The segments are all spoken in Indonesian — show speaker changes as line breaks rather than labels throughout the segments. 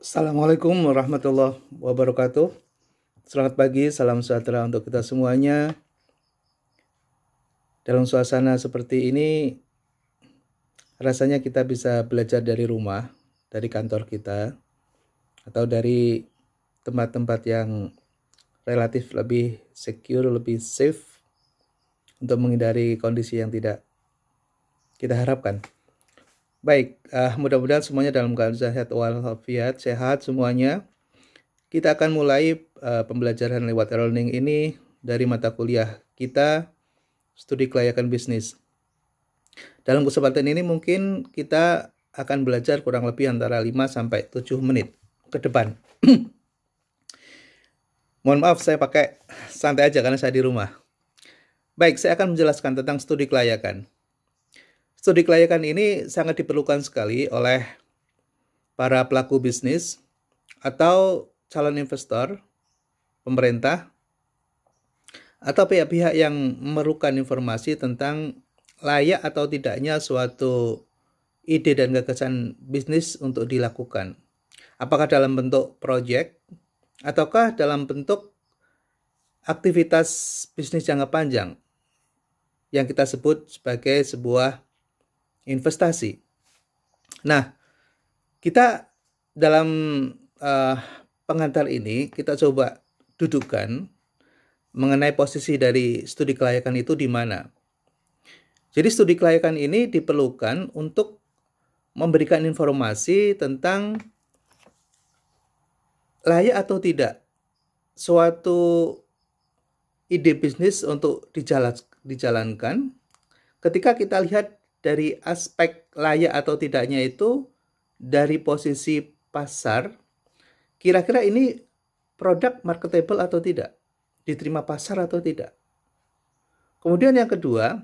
Assalamualaikum warahmatullahi wabarakatuh. Selamat pagi, salam sejahtera untuk kita semuanya. Dalam suasana seperti ini, rasanya kita bisa belajar dari rumah, dari kantor kita, atau dari tempat-tempat yang relatif lebih secure, lebih safe, untuk menghindari kondisi yang tidak kita harapkan. Baik, mudah-mudahan semuanya dalam keadaan sehat walafiat, sehat semuanya. Kita akan mulai pembelajaran lewat e-learning ini dari mata kuliah kita, studi kelayakan bisnis. Dalam kesempatan ini mungkin kita akan belajar kurang lebih antara 5-7 menit ke depan. Mohon maaf saya pakai santai aja karena saya di rumah. Baik, saya akan menjelaskan tentang studi kelayakan. Studi kelayakan ini sangat diperlukan sekali oleh para pelaku bisnis atau calon investor, pemerintah, atau pihak-pihak yang memerlukan informasi tentang layak atau tidaknya suatu ide dan gagasan bisnis untuk dilakukan. Apakah dalam bentuk proyek ataukah dalam bentuk aktivitas bisnis jangka panjang yang kita sebut sebagai sebuah investasi. Nah, kita dalam pengantar ini kita coba dudukkan mengenai posisi dari studi kelayakan itu di mana. Jadi studi kelayakan ini diperlukan untuk memberikan informasi tentang layak atau tidak suatu ide bisnis untuk dijalankan. Ketika kita lihat dari aspek layak atau tidaknya itu dari posisi pasar, kira-kira ini produk marketable atau tidak, diterima pasar atau tidak. Kemudian yang kedua,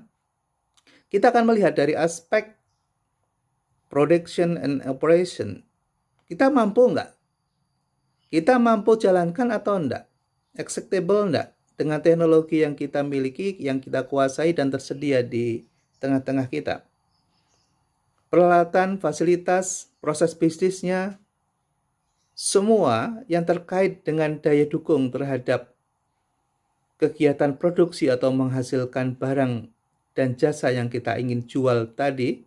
kita akan melihat dari aspek production and operation. Kita mampu enggak? Kita mampu jalankan atau enggak? Acceptable enggak? Dengan teknologi yang kita miliki, yang kita kuasai dan tersedia di tengah-tengah kita. Peralatan, fasilitas, proses bisnisnya, semua yang terkait dengan daya dukung terhadap kegiatan produksi atau menghasilkan barang dan jasa yang kita ingin jual tadi,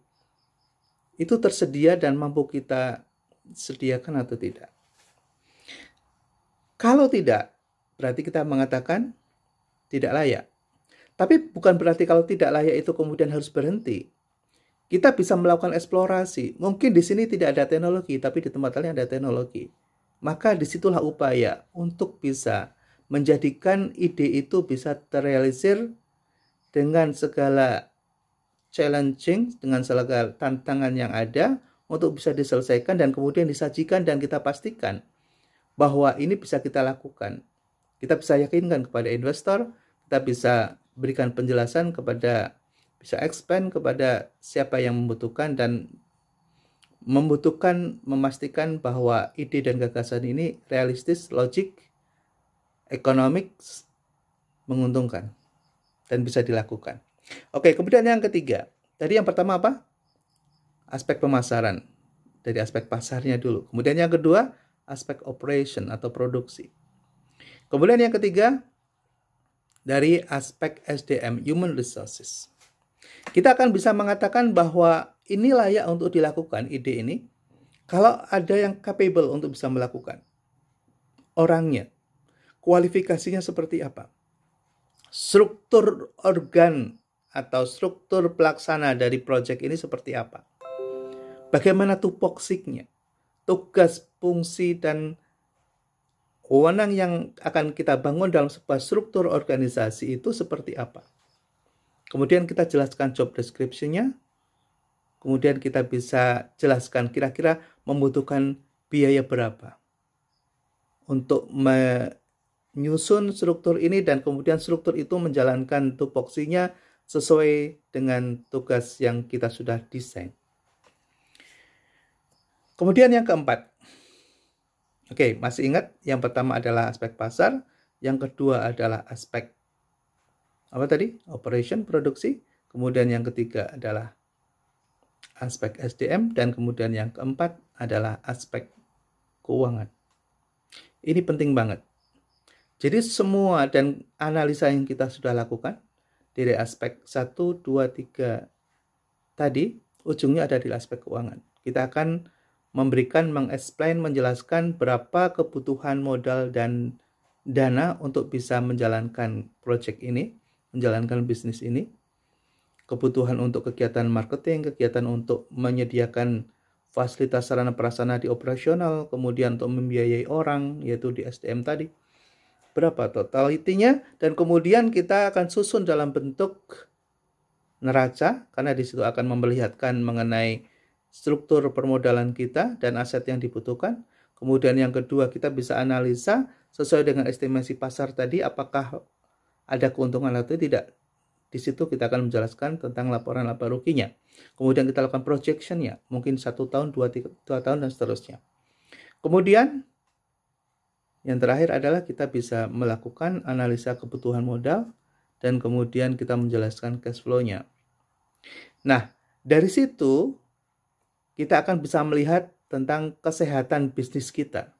itu tersedia dan mampu kita sediakan atau tidak. Kalau tidak, berarti kita mengatakan tidak layak. Tapi bukan berarti kalau tidak layak itu kemudian harus berhenti. Kita bisa melakukan eksplorasi. Mungkin di sini tidak ada teknologi, tapi di tempat lain ada teknologi. Maka disitulah upaya untuk bisa menjadikan ide itu bisa terrealisir dengan segala challenging, dengan segala tantangan yang ada untuk bisa diselesaikan dan kemudian disajikan dan kita pastikan bahwa ini bisa kita lakukan. Kita bisa yakinkan kepada investor, kita bisa berikan penjelasan kepada, bisa expand kepada siapa yang membutuhkan dan memastikan bahwa ide dan gagasan ini realistis, logik, ekonomik, menguntungkan dan bisa dilakukan. Oke, kemudian yang ketiga. Tadi yang pertama apa? Aspek pemasaran. Dari aspek pasarnya dulu. Kemudian yang kedua, aspek operation atau produksi. Kemudian yang ketiga, dari aspek SDM, human resources. Kita akan bisa mengatakan bahwa ini layak untuk dilakukan ide ini kalau ada yang capable untuk bisa melakukan. Orangnya, kualifikasinya seperti apa? Struktur organ atau struktur pelaksana dari proyek ini seperti apa? Bagaimana tupoksinya? Tugas, fungsi, dan wewenang yang akan kita bangun dalam sebuah struktur organisasi itu seperti apa? Kemudian kita jelaskan job description-nya. Kemudian kita bisa jelaskan kira-kira membutuhkan biaya berapa untuk menyusun struktur ini dan kemudian struktur itu menjalankan tupoksinya sesuai dengan tugas yang kita sudah desain. Kemudian yang keempat. Oke, masih ingat yang pertama adalah aspek pasar, yang kedua adalah aspek apa tadi? Operation, produksi. Kemudian yang ketiga adalah aspek SDM dan kemudian yang keempat adalah aspek keuangan. Ini penting banget. Jadi semua dan analisa yang kita sudah lakukan dari aspek 1, 2, 3 tadi, ujungnya ada di aspek keuangan. Kita akan memberikan, mengeksplain, menjelaskan berapa kebutuhan modal dan dana untuk bisa menjalankan proyek ini, menjalankan bisnis ini. Kebutuhan untuk kegiatan marketing, kegiatan untuk menyediakan fasilitas sarana prasarana di operasional, kemudian untuk membiayai orang, yaitu di SDM tadi. Berapa totalitinya, dan kemudian kita akan susun dalam bentuk neraca, karena di situ akan memperlihatkan mengenai struktur permodalan kita dan aset yang dibutuhkan. Kemudian yang kedua, kita bisa analisa sesuai dengan estimasi pasar tadi, apakah ada keuntungan atau tidak. Di situ kita akan menjelaskan tentang laporan laba ruginya. Kemudian kita lakukan projection-nya, mungkin 1 tahun, 2 tahun, dan seterusnya. Kemudian yang terakhir adalah kita bisa melakukan analisa kebutuhan modal dan kemudian kita menjelaskan cash flow-nya. Nah, dari situ kita akan bisa melihat tentang kesehatan bisnis kita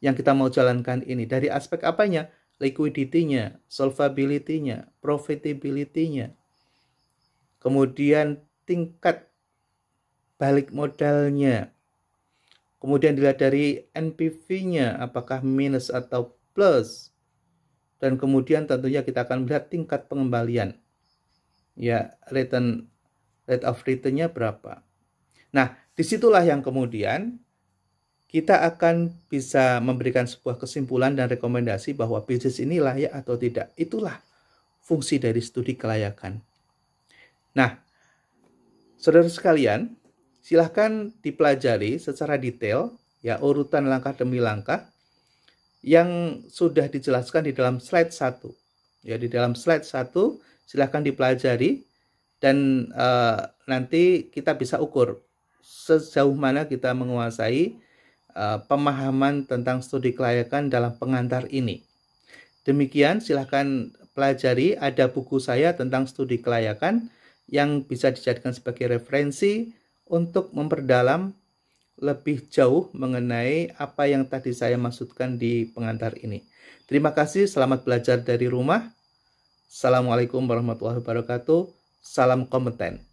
yang kita mau jalankan ini. Dari aspek apanya? Liquidity-nya, solvability-nya, profitability-nya. Kemudian tingkat balik modalnya. Kemudian dilihat dari NPV-nya, apakah minus atau plus. Dan kemudian tentunya kita akan melihat tingkat pengembalian. Ya, rate of return-nya berapa. Nah, disitulah yang kemudian kita akan bisa memberikan sebuah kesimpulan dan rekomendasi bahwa bisnis ini layak atau tidak. Itulah fungsi dari studi kelayakan. Nah, saudara sekalian, silahkan dipelajari secara detail, ya, urutan langkah demi langkah yang sudah dijelaskan di dalam slide 1. Ya, di dalam slide 1 silahkan dipelajari dan nanti kita bisa ukur sejauh mana kita menguasai pemahaman tentang studi kelayakan dalam pengantar ini. Demikian, silahkan pelajari, ada buku saya tentang studi kelayakan yang bisa dijadikan sebagai referensi untuk memperdalam lebih jauh mengenai apa yang tadi saya maksudkan di pengantar ini. Terima kasih, selamat belajar dari rumah. Assalamualaikum warahmatullahi wabarakatuh. Salam kompeten.